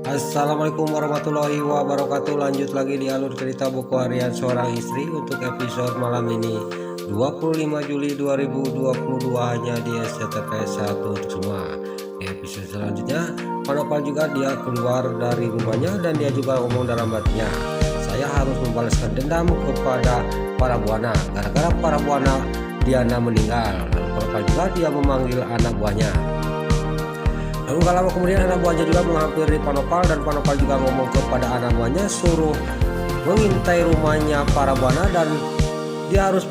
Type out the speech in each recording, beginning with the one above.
Assalamualaikum warahmatullahi wabarakatuh. Lanjut lagi di alur cerita buku harian seorang istri untuk episode malam ini 25 Juli 2022 hanya di SCTV 1 untuk semua. Di episode selanjutnya Panopal juga dia keluar dari rumahnya dan dia juga ngomong dalam hatinya, saya harus membalaskan dendam kepada para buana gara-gara para buana Diana meninggal. Lalu Panopal juga dia memanggil anak buahnya. Lalu gak lama kemudian anak buahnya juga menghampiri Panopal dan Panopal juga ngomong kepada anak buahnya suruh mengintai rumahnya para buana dan dia harus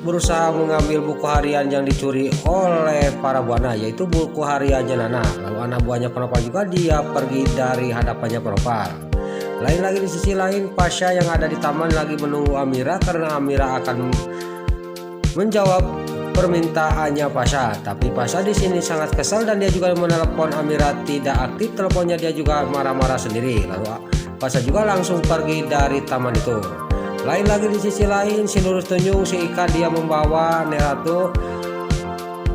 berusaha mengambil buku harian yang dicuri oleh para buana, yaitu buku hariannya Nana. Lalu anak buahnya Panopal juga dia pergi dari hadapannya Panopal. Lain lagi di sisi lain, Pasha yang ada di taman lagi menunggu Amira karena Amira akan menjawab permintaannya Pasha. Tapi Pasha di sini sangat kesal dan dia juga menelepon Amira tidak aktif teleponnya, dia juga marah-marah sendiri. Lalu Pasha juga langsung pergi dari taman itu. Lain lagi di sisi lain, si Lurus Tunjung si Ika dia membawa Nerato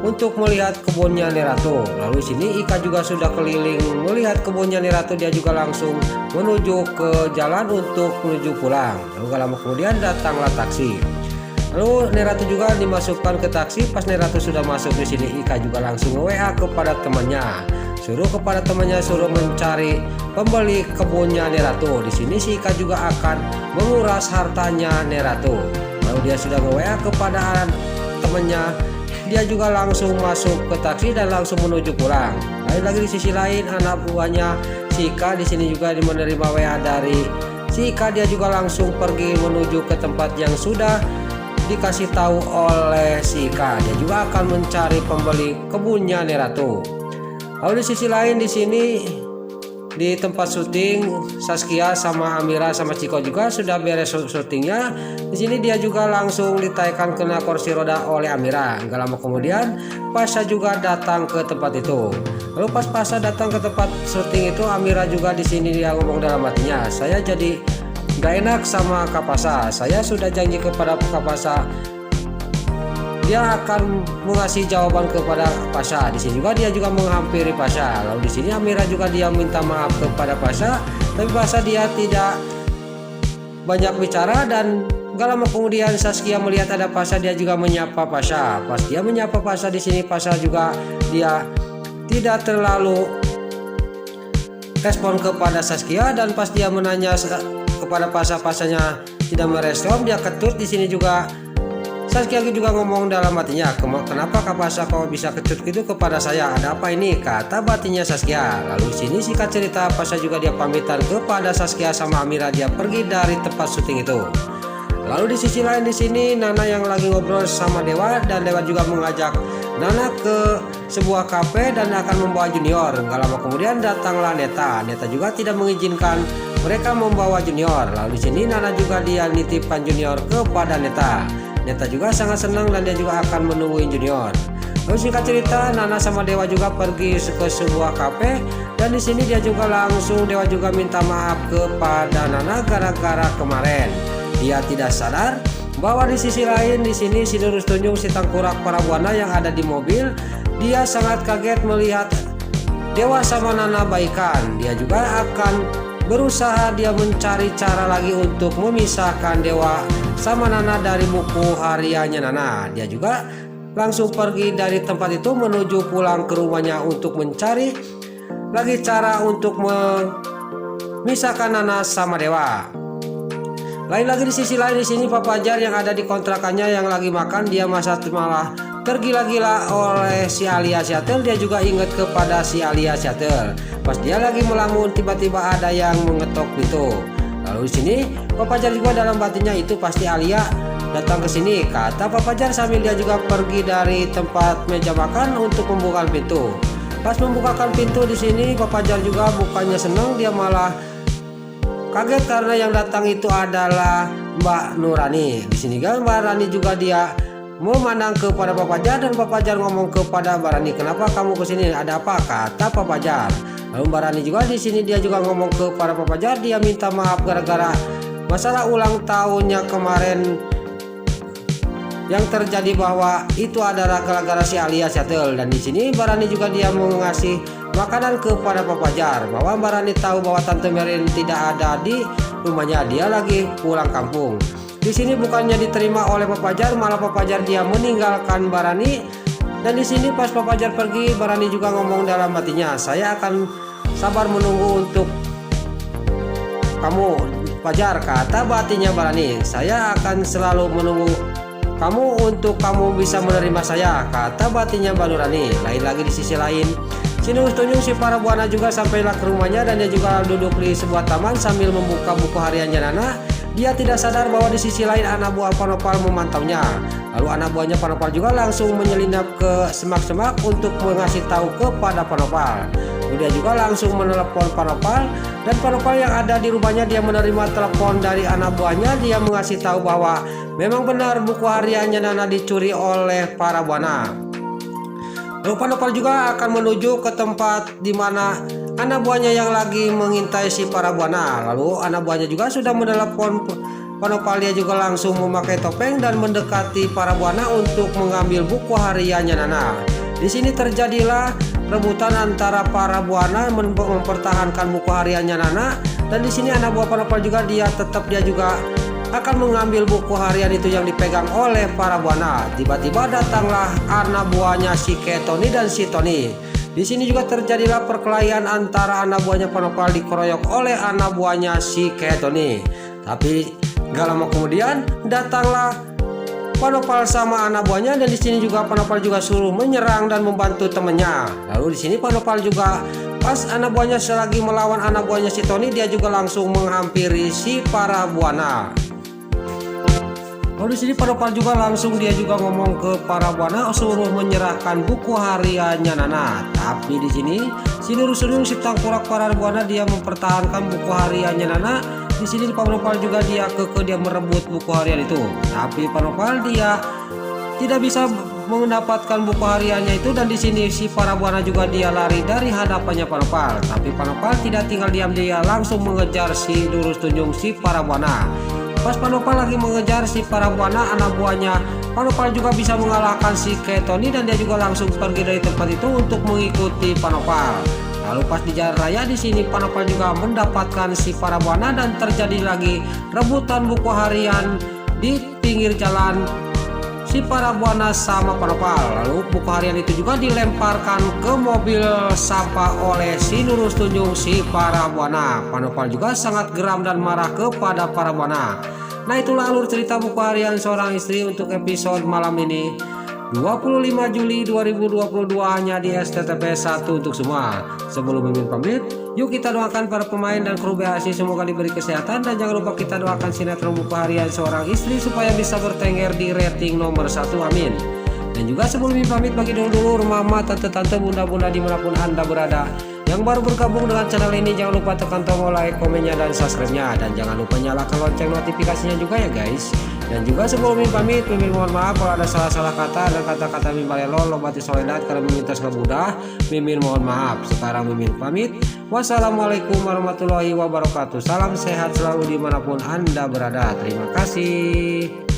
untuk melihat kebunnya Nerato. Lalu di sini Ika juga sudah keliling melihat kebunnya Nerato, dia juga langsung menuju ke jalan untuk menuju pulang. Lalu gak lama kemudian datanglah taksi. Lalu Nerato juga dimasukkan ke taksi. Pas Nerato sudah masuk di sini, Ika juga langsung WA kepada temannya, suruh mencari pembeli kebunnya Nerato. Di sini si Ika juga akan menguras hartanya Nerato. Lalu dia sudah WA kepada temannya, dia juga langsung masuk ke taksi dan langsung menuju pulang. Lain lagi di sisi lain, anak buahnya si Ika di sini juga menerima WA dari si Ika, dia juga langsung pergi menuju ke tempat yang sudah dikasih tahu oleh si Ika. Dia juga akan mencari pembeli kebunnya Nerato. Lalu di sisi lain di sini di tempat syuting, Saskia sama Amira sama Ciko juga sudah beres syutingnya. Di sini dia juga langsung ditaikan kena kursi roda oleh Amira. Gak lama kemudian Pasha juga datang ke tempat itu. Lalu pas Pasha datang ke tempat syuting itu, Amira juga di sini dia ngomong dalam hatinya, saya jadi gak enak sama Kak Pasha. Saya sudah janji kepada Kak Pasha dia akan mengasih jawaban kepada Pasha. Di sini juga dia juga menghampiri Pasha. Lalu di sini Amira juga dia minta maaf kepada Pasha, tapi Pasha dia tidak banyak bicara dan gak lama kemudian Saskia melihat ada Pasha, dia juga menyapa Pasha. Pas dia menyapa Pasha di sini Pasha juga dia tidak terlalu respon kepada Saskia dan pas dia menanya kepada Pasha-Pashanya tidak merespon, dia ketut. Di sini juga Saskia juga ngomong dalam hatinya, kenapa Kak Pasha kau bisa ketut gitu kepada saya, ada apa ini, kata batinnya Saskia. Lalu di sini singkat cerita Pasha juga dia pamitan kepada Saskia sama Amira, dia pergi dari tempat syuting itu. Lalu di sisi lain di sini Nana yang lagi ngobrol sama Dewa dan Dewa juga mengajak Nana ke sebuah kafe dan akan membawa Junior. Gak lama kemudian datanglah Neta. Neta juga tidak mengizinkan mereka membawa Junior. Lalu di sini Nana juga dia nitipkan Junior kepada Neta. Neta juga sangat senang dan dia juga akan menungguin Junior. Lalu singkat cerita Nana sama Dewa juga pergi ke sebuah kafe dan di sini dia juga langsung Dewa juga minta maaf kepada Nana gara-gara kemarin dia tidak sadar bahwa di sisi lain di sini si Lurus Tunjung si tengkorak para buana yang ada di mobil, dia sangat kaget melihat Dewa sama Nana baikan. Dia juga akan berusaha dia mencari cara lagi untuk memisahkan Dewa sama Nana dari buku hariannya Nana. Dia juga langsung pergi dari tempat itu menuju pulang ke rumahnya untuk mencari lagi cara untuk memisahkan Nana sama Dewa. Lain lagi di sisi lain di sini Pak Fajar yang ada di kontrakannya yang lagi makan, dia malah tergila-gila oleh si Alia Seattle. Dia juga ingat kepada si Alia Seattle. Pas dia lagi melamun tiba-tiba ada yang mengetok pintu. Lalu di sini Pak Fajar juga dalam batinnya itu pasti Alia datang ke sini, kata Pak Fajar sambil dia juga pergi dari tempat meja makan untuk membuka pintu. Pas membukakan pintu di sini Pak Fajar juga bukannya senang, dia malah kaget karena yang datang itu adalah Mbak Nurani. Di sini kan Mbak Rani juga dia memandang kepada Pak Fajar dan Pak Fajar ngomong kepada Mbak Rani, kenapa kamu kesini? Ada apa? Kata Pak Fajar. Lalu Mbak Rani juga di sini dia juga ngomong kepada Pak Fajar, dia minta maaf gara-gara masalah ulang tahunnya kemarin yang terjadi bahwa itu adalah gara-gara si alias Yatel. Dan di sini Barani juga dia mengasih makanan kepada Pak Fajar, bahwa Barani tahu bahwa Tante Merin tidak ada di rumahnya, dia lagi pulang kampung. Di sini bukannya diterima oleh Pak Fajar, malah Pak Fajar dia meninggalkan Barani. Dan di sini pas Pak Fajar pergi, Barani juga ngomong dalam hatinya, saya akan sabar menunggu untuk kamu Fajar, kata batinnya Barani. Saya akan selalu menunggu kamu untuk kamu bisa menerima saya, kata batinnya Balurani. Lain lagi di sisi lain, si Nurus Tunjung si Parabuana juga sampailah ke rumahnya, dan dia juga duduk di sebuah taman sambil membuka buku hariannya Nana. Dia tidak sadar bahwa di sisi lain anak buah Panopal memantaunya. Lalu anak buahnya Panopal juga langsung menyelinap ke semak-semak untuk mengasih tahu kepada Panopal. Dia juga langsung menelepon Panopal, dan Panopal yang ada di rumahnya dia menerima telepon dari anak buahnya. Dia mengasih tahu bahwa memang benar buku hariannya Nana dicuri oleh Parabuana. Lalu Panopal juga akan menuju ke tempat di mana anak buahnya yang lagi mengintai si Parabuana. Lalu anak buahnya juga sudah menelepon Panopal, dia juga langsung memakai topeng dan mendekati Parabuana untuk mengambil buku hariannya Nana. Di sini terjadilah rebutan antara Parabuana mempertahankan buku hariannya Nana, dan di sini anak buah Panopal juga dia juga akan mengambil buku harian itu yang dipegang oleh Parabuana. Tiba-tiba datanglah anak buahnya si Ketoni dan si Tony. Di sini juga terjadilah perkelahian antara anak buahnya Panopal dikeroyok oleh anak buahnya si Ketoni. Tapi gak lama kemudian datanglah Panopal sama anak buahnya, dan di sini juga Panopal juga suruh menyerang dan membantu temannya. Lalu di sini Panopal juga pas anak buahnya selagi melawan anak buahnya si Tony, dia juga langsung menghampiri si Parabuana. Lalu di sini Panopal juga langsung dia juga ngomong ke Parabuana suruh menyerahkan buku hariannya Nana. Tapi di sini si Nurus Tunjung si Tangkurak Parabuana dia mempertahankan buku hariannya Nana. Di sini Panopal juga dia dia merebut buku harian itu. Tapi Panopal dia tidak bisa mendapatkan buku hariannya itu, dan di sini si Parabuana juga dia lari dari hadapannya Panopal. Tapi Panopal tidak tinggal diam, dia langsung mengejar si Nurus Tunjung si Parabuana. Pas Panopal lagi mengejar si Parabuana, anak buahnya Panopal juga bisa mengalahkan si Ketoni, dan dia juga langsung pergi dari tempat itu untuk mengikuti Panopal. Lalu pas di jalan raya di sini Panopal juga mendapatkan si Parabuana, dan terjadi lagi rebutan buku harian di pinggir jalan si Parabuana sama Panopal. Lalu buku harian itu juga dilemparkan ke mobil sampah oleh si Nurus Tunjung si Parabuana. Panopal juga sangat geram dan marah kepada Parabuana. Nah, itulah alur cerita buku harian seorang istri untuk episode malam ini 25 Juli 2022 hanya di STTP 1 untuk semua. Sebelum Mimin pamit, yuk kita doakan para pemain dan kru BHC semoga diberi kesehatan, dan jangan lupa kita doakan sinetron buku harian seorang istri supaya bisa bertengger di rating nomor 1, amin. Dan juga sebelum Mimin pamit, bagi dulur-dulur, mama, tante-tante, bunda-bunda dimanapun Anda berada yang baru bergabung dengan channel ini, jangan lupa tekan tombol like, komennya, dan subscribe-nya, dan jangan lupa nyalakan lonceng notifikasinya juga ya guys. Dan juga sebelum Mimin pamit, Mimin mohon maaf kalau ada salah-salah kata dan kata-kata Mimin balelo lobati soledat karena Mimin tersabudah. Mimin mohon maaf. Sekarang Mimin pamit. Wassalamualaikum warahmatullahi wabarakatuh. Salam sehat selalu dimanapun Anda berada. Terima kasih.